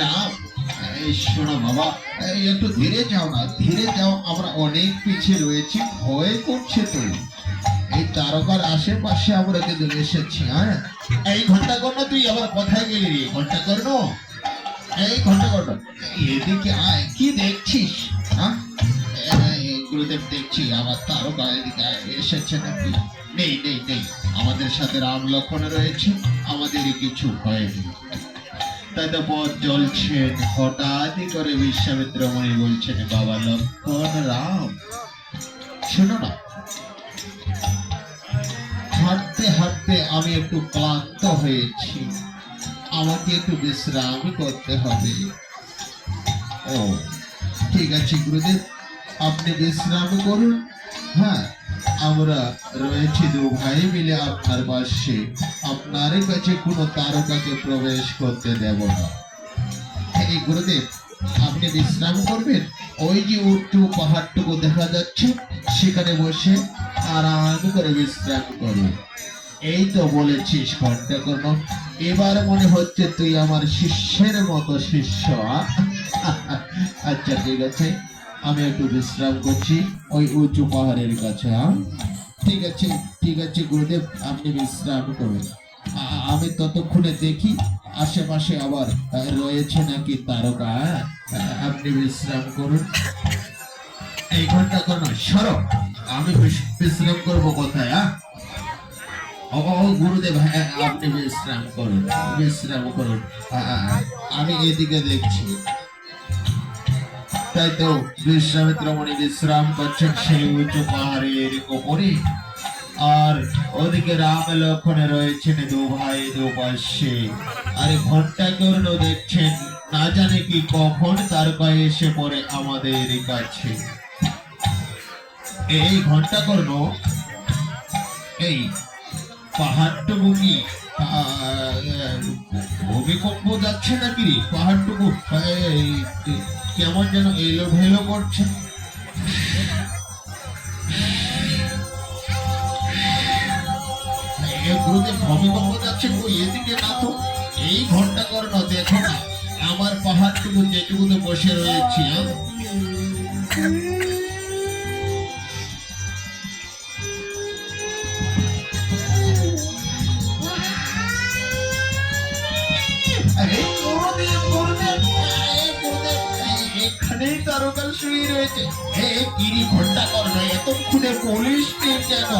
রাম, শোনো বাবা, একটু ধীরে যাও না, ধীরে যাও, আমরা অনেক পিছিয়ে রয়েছি, ভয় করছে তো। এই তারকার আশেপাশে আমরা কিন্তু এসেছি। হ্যাঁ, এই ঘন্টা কর্ণ, তুই আবার কোথায় গেলি রে ঘন্টা কর্ণ? এই ঘন্টা কর্ণ, এদিকে আয়, কি দেখছিস? হ্যাঁ, গুরুদেব, দেখছি আমার তারকা এদিকে এসেছে নাকি? নেই নেই নেই, আমাদের সাথে রাম লক্ষণ রয়েছে, আমাদের কিছু হয়নি। তাই তো পথ চলছেন, হঠাৎ করে বিশ্বামিত্র মুনি বলছেন, বাবা লক্ষণ, রাম, শোনো না, হাঁটতে হাঁটতে আমি একটু ক্লান্ত হয়েছি, আমাকে একটু বিশ্রাম করতে হবে। ও, ঠিক আছে গুরুদেব, আপনি বিশ্রাম করুন। হ্যাঁ, আমরা রয়েছি দু ভাই মিলে আপনার পাশে, আপনার কাছে কোনো তারকাকে প্রবেশ করতে দেব না। এই গুরুদেব, আপনি বিশ্রাম করবেন, ওই যে উঁচু পাহাড়টুকু দেখা যাচ্ছে, সেখানে বসে আরাম করে বিশ্রাম করুন। এই তো বলেছিস ঘন্টা কোনো, এবার মনে হচ্ছে তুই আমার শিষ্যের মতো শিষ্য। আচ্ছা ঠিক আছে, আমি একটু বিশ্রাম করছি ওই উঁচু পাহাড়ের কাছে। ঠিক আছে, ঠিক আছে গুরুদেব, আপনি বিশ্রাম করুন। আমি ততক্ষণে দেখি আশেপাশে আবার রয়েছে নাকি তারকা। আপনি বিশ্রাম করুন। এই ঘন্টা কোনো সরো, আমি বিশ্রাম করবো কোথায়? ও গুরুদেব, হ্যাঁ, আপনি বিশ্রাম করুন, বিশ্রাম করুন, আমি এদিকে দেখছি। তাই তো বিশ্বামিত্র মুনি বিশ্রাম করছেন সেই উঁচু পাহাড়ের উপরে, আর ওদিকে রাম লক্ষণে রয়েছেন দু ভাই দু পাশে। আরে ঘন্টা কর্ণ দেখছেন, না জানে কি কখন তার পায়ে এসে পড়ে আমাদের কাছে। এই ঘন্টা কর্ণ, এই পাহাড়টুকু কি ভূমিকম্প যাচ্ছে নাকি? পাহাড়টুকু কেমন যেন এলো ভেলো করছে। ভূমিকম্প যাচ্ছে, এদিকে না তো। এই ঘন্টা কর্ণ দেখো না, আমার পাহাড়টুকু যেটুকুতে বসে রয়েছি। এখানেই তারকা শুয়ে রয়েছে। কিরি ঘন্টা কর্ণ, এতক্ষণে পুলিশ কেন?